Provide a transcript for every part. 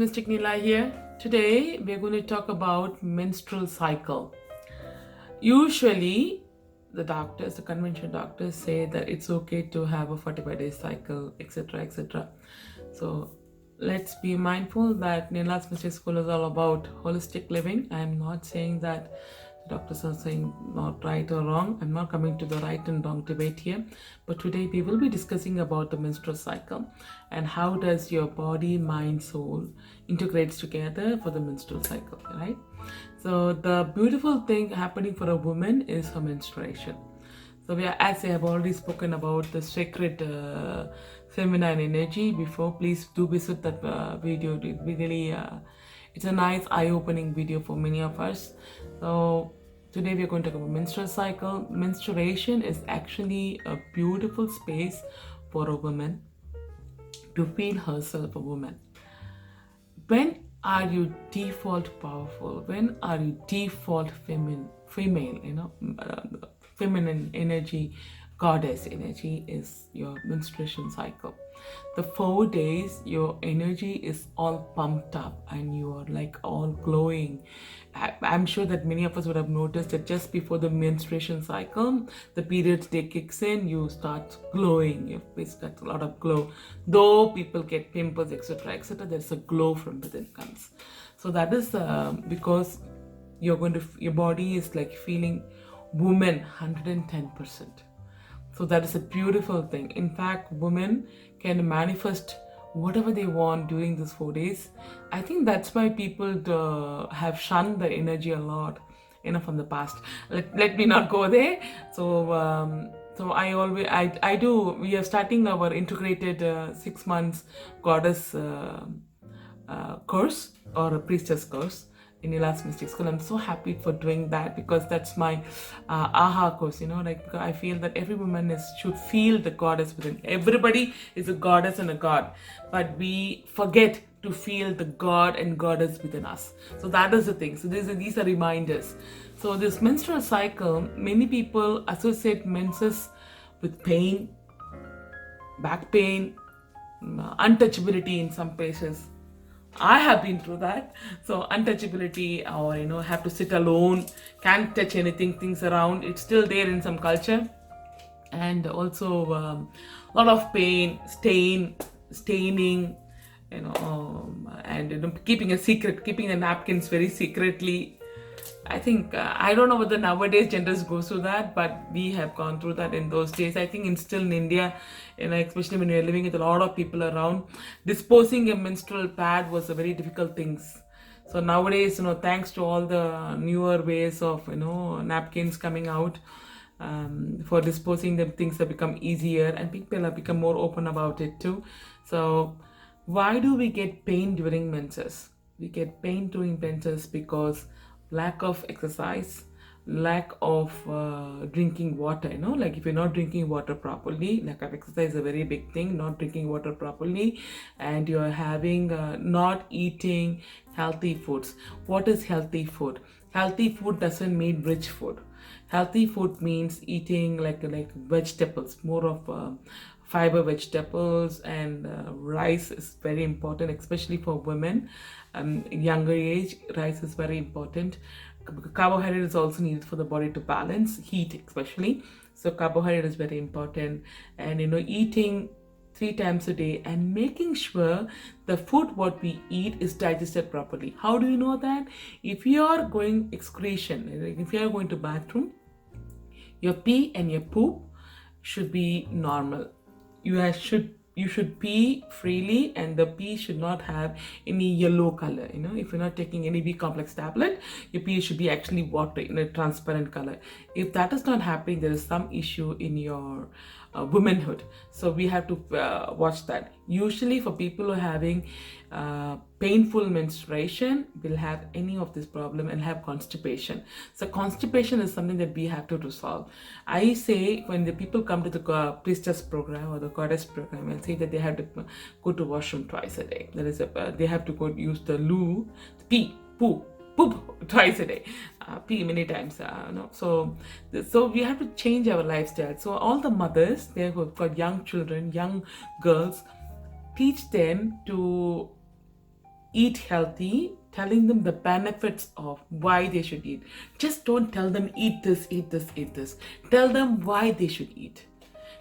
Mystic Nila here. Today we're going to talk about menstrual cycle. Usually the conventional doctors say that it's okay to have a 45-day cycle, etc., etc. So let's be mindful that Nilas Mystic School is all about holistic living. I'm not saying that the doctors are saying not right or wrong. I'm not coming to the right and wrong debate here. But today we will be discussing about the menstrual cycle and how does your body, mind, soul integrates together for the menstrual cycle, right? So the beautiful thing happening for a woman is her menstruation. So as I have already spoken about the sacred feminine energy before, please do visit that video. It's a nice eye-opening video for many of us. So today we are going to talk about menstrual cycle. Menstruation is actually a beautiful space for a woman to feel herself a woman. When are you default powerful? When are you default female? Feminine energy, goddess energy is your menstruation cycle. The 4 days your energy is all pumped up and you are like all glowing. I'm sure that many of us would have noticed that just before the menstruation cycle, the period day kicks in, you start glowing. Your face gets a lot of glow. Though people get pimples, etc., etc., there's a glow from within comes. So that is because your body is like feeling woman 110%. So that is a beautiful thing. In fact, women can manifest whatever they want during these 4 days. I think that's why people have shunned the energy a lot, from the past. Let me not go there. So I do. We are starting our integrated 6 months goddess course or a priestess course in Nilas Mystic School. I'm so happy for doing that because that's my aha course, like I feel that every woman should feel the goddess within. Everybody is a goddess and a god, but we forget to feel the god and goddess within us. So that is the thing. So these are reminders. So this menstrual cycle, many people associate menses with pain, back pain, untouchability in some places. I have been through that. So untouchability, or have to sit alone, can't touch anything, things around. It's still there in some culture, and also a lot of pain, staining, and keeping a secret, keeping the napkins very secretly. I think I don't know whether nowadays genders go through that, but we have gone through that in those days. I think it's still in India, especially when you're living with a lot of people around, disposing a menstrual pad was a very difficult thing. So nowadays, thanks to all the newer ways of napkins coming out, for disposing them, things have become easier and people have become more open about it too. So why do we get pain during menses? We get pain during menses because lack of exercise, lack of drinking water. Like if you're not drinking water properly, lack of exercise is a very big thing. Not drinking water properly, and you're having not eating healthy foods. What is healthy food? Healthy food doesn't mean rich food. Healthy food means eating like vegetables, more of fiber vegetables, and rice is very important, especially for women. Younger age, rice is very important. Carbohydrate is also needed for the body to balance heat, especially. So carbohydrate is very important, and eating 3 times a day and making sure the food what we eat is digested properly. How do you know that? If you are going excretion, if you are going to bathroom, your pee and your poop should be normal. You should pee freely, and the pee should not have any yellow color. If you're not taking any B complex tablet, your pee should be actually water in a transparent color. If that is not happening, there is some issue in your womanhood. So we have to watch that. Usually for people who are having painful menstruation will have any of this problem and have constipation. So constipation is something that we have to resolve. I say when the people come to the priestess program or the goddess program, and say that they have to go to washroom twice a day. That is they have to go use the loo, poop twice a day, pee many times. So we have to change our lifestyle. So all the mothers there who have got young children, young girls, teach them to eat healthy, telling them the benefits of why they should eat. Just don't tell them eat this, eat this, eat this. Tell them why they should eat.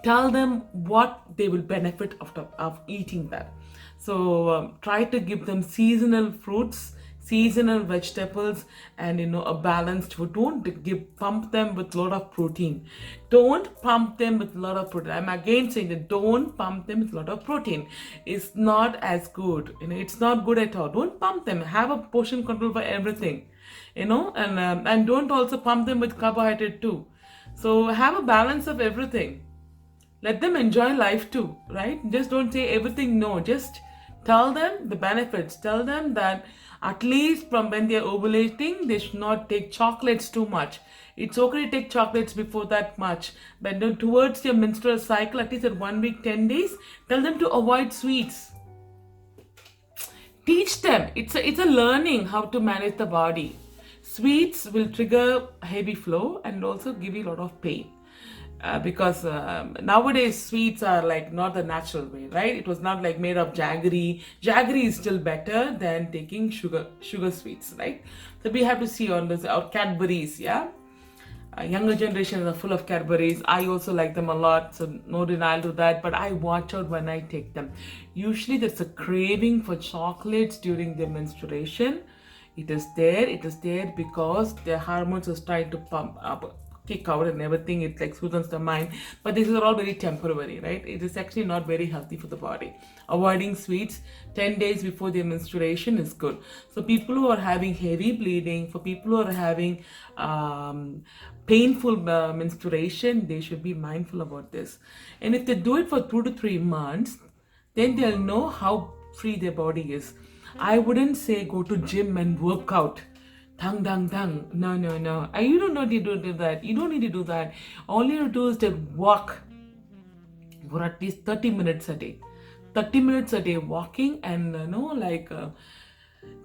Tell them what they will benefit of eating that. So try to give them seasonal fruits, seasonal vegetables, and a balanced food. Don't pump them with a lot of protein. Don't pump them with a lot of protein. I'm again saying that don't pump them with a lot of protein. It's not as good. It's not good at all. Don't pump them. Have a portion control for everything. And don't also pump them with carbohydrate too. So have a balance of everything. Let them enjoy life too, right? Just don't say everything no. Just tell them the benefits. Tell them that at least from when they're ovulating, they should not take chocolates too much. It's okay to take chocolates before that much. But towards their menstrual cycle, at least at 1 week, 10 days, tell them to avoid sweets. Teach them. It's a learning how to manage the body. Sweets will trigger heavy flow and also give you a lot of pain. Because nowadays sweets are like not the natural way, right? It was not like made of jaggery. Jaggery is still better than taking sugar sweets, right? So we have to see on this, or Cadbury's, yeah. Younger generations are full of Cadbury's. I also like them a lot, so no denial to that. But I watch out when I take them. Usually, there's a craving for chocolates during their menstruation. It is there because their hormones are trying to pump up, kick out and everything. It like soothes the mind, but these are all very temporary, right? It is actually not very healthy for the body. Avoiding sweets 10 days before their menstruation is good. So people who are having heavy bleeding, for people who are having painful menstruation, they should be mindful about this. And if they do it for 2 to 3 months, then they'll know how free their body is. I wouldn't say go to gym and work out. Dang, dang, dang. No. You don't need to do that. You don't need to do that. All you do is to walk for at least 30 minutes a day. 30 minutes a day walking, and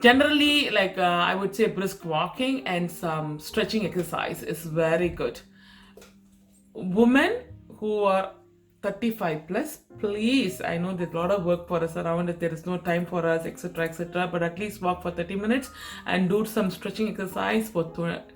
generally, I would say brisk walking and some stretching exercise is very good. Women who are 35 plus, please, I know there's a lot of work for us around it, there is no time for us, etc., but at least walk for 30 minutes and do some stretching exercise for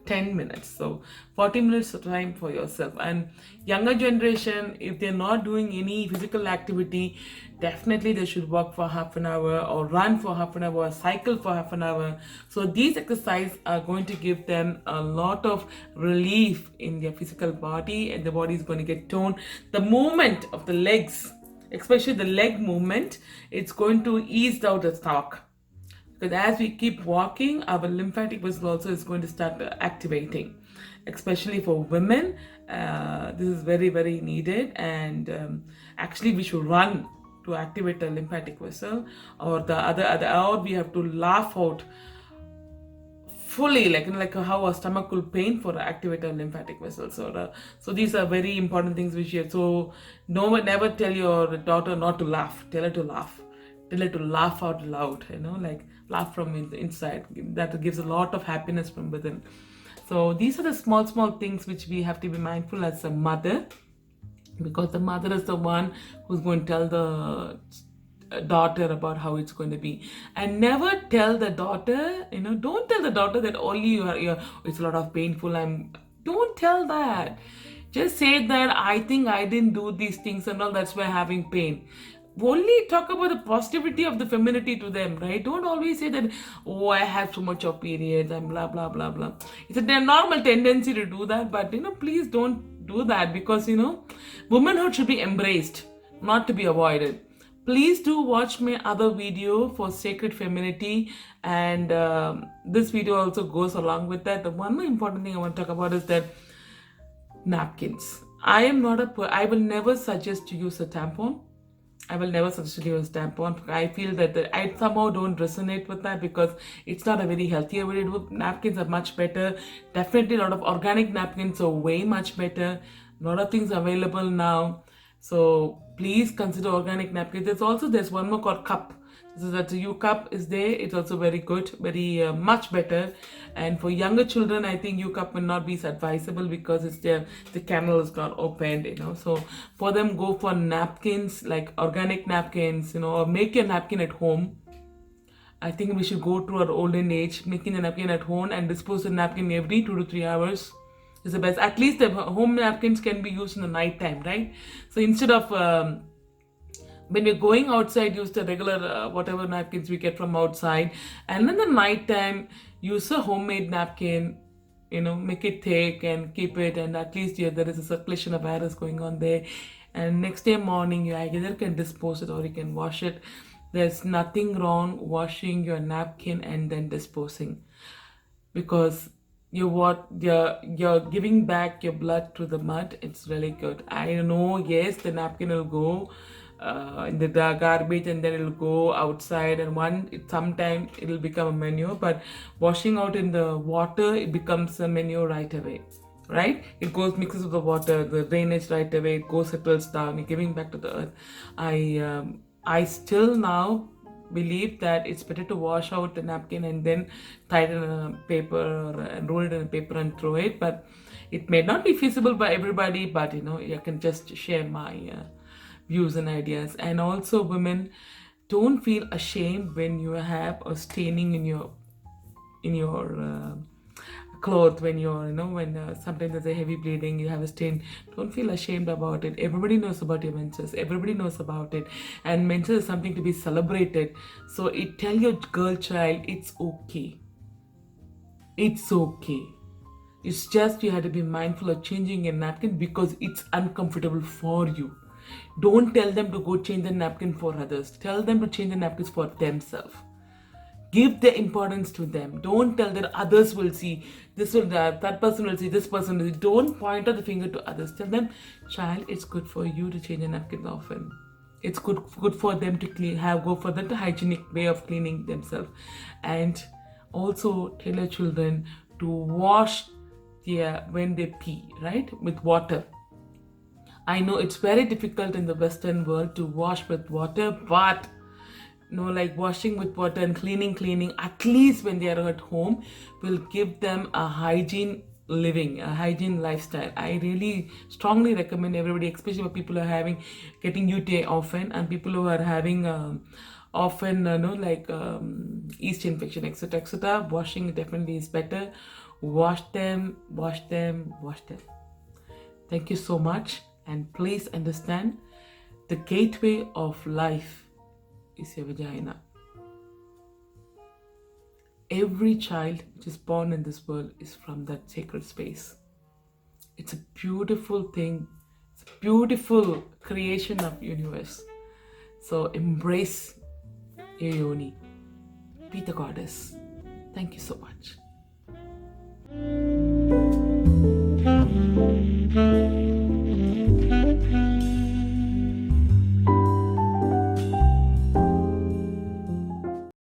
10 minutes. So 40 minutes of time for yourself. And younger generation, if they're not doing any physical activity, definitely they should walk for half an hour or run for half an hour, cycle for half an hour. So these exercises are going to give them a lot of relief in their physical body, and the body is going to get toned. The movement of the legs, especially the leg movement, it's going to ease out the stomach. Because as we keep walking, our lymphatic vessel also is going to start activating. Especially for women, this is very, very needed. And actually, we should run to activate the lymphatic vessel, or or we have to laugh out fully, like how a stomach will pain for activate a lymphatic vessel. So these are very important things which you. So never tell your daughter not to laugh. Tell her to laugh. Tell her to laugh out loud. Like laugh from the inside. That gives a lot of happiness from within. So these are the small things which we have to be mindful as a mother, because the mother is the one who's going to tell the daughter about how it's going to be. And never tell the daughter, don't tell the daughter that only you're it's a lot of painful. Don't tell that. Just say that I think I didn't do these things and all, that's why I'm having pain. Only talk about the positivity of the femininity to them, right? Don't always say that, oh, I have so much of periods and blah blah blah blah. It's a normal tendency to do that, but please don't do that, because womanhood should be embraced, not to be avoided. Please do watch my other video for sacred femininity, and this video also goes along with that. The one more important thing I want to talk about is that napkins. I will never suggest to use a tampon. I will never suggest to use tampon. I feel that I somehow don't resonate with that, because it's not a very healthy way to do. Napkins are much better. Definitely a lot of organic napkins are way much better. A lot of things available now. So please consider organic napkins. There's one more called cup. So that's a U cup is there. It's also very good, very much better. And for younger children, I think U cup will not be advisable, because it's the canal is not opened, So for them, go for napkins, like organic napkins, or make your napkin at home. I think we should go to our olden age, making the napkin at home and dispose the napkin every 2 to 3 hours is the best. At least the home napkins can be used in the night time, right? So instead of when we're going outside, use the regular whatever napkins we get from outside, and then the night time use a homemade napkin. Make it thick and keep it, and at least there is a circulation of air is going on there. And next day morning, you either can dispose it or you can wash it. There's nothing wrong washing your napkin and then disposing, because you're giving back your blood to the mud. It's really good. I know, yes, the napkin will go in the garbage, and then it'll go outside, and sometime it'll become a manure, but washing out in the water, it becomes a manure right away, right? It goes, mixes with the water, the drainage right away, it goes, settles down, you're giving back to the earth. I still now believe that it's better to wash out the napkin and then tie it in a paper, or roll it in a paper and throw it. But it may not be feasible by everybody, but I can just share my views and ideas. And also, women, don't feel ashamed when you have a staining in your cloth, when when sometimes there's a heavy bleeding, you have a stain. Don't feel ashamed about it. Everybody knows about your menses, everybody knows about it, and menses is something to be celebrated. So tell your girl child it's okay. It's okay. It's just you have to be mindful of changing a napkin because it's uncomfortable for you. Don't tell them to go change the napkin for others. Tell them to change the napkins for themselves. Give the importance to them. Don't tell that others will see, this will that person will see, this person will see. Don't point out the finger to others. Tell them, child, it's good for you to change a napkin often. It's good for them to go for the hygienic way of cleaning themselves. And also tell your children to wash when they pee, right, with water. I know it's very difficult in the Western world to wash with water, but like washing with water and cleaning, at least when they are at home, will give them a hygiene living, a hygiene lifestyle. I really strongly recommend everybody, especially for people who are getting UTI often, and people who are having often, yeast infection, etc. Washing definitely is better. Wash them. Thank you so much. And please understand, the gateway of life is your vagina. Every child which is born in this world is from that sacred space. It's a beautiful thing. It's a beautiful creation of universe. So embrace your yoni. Be the goddess. Thank you so much.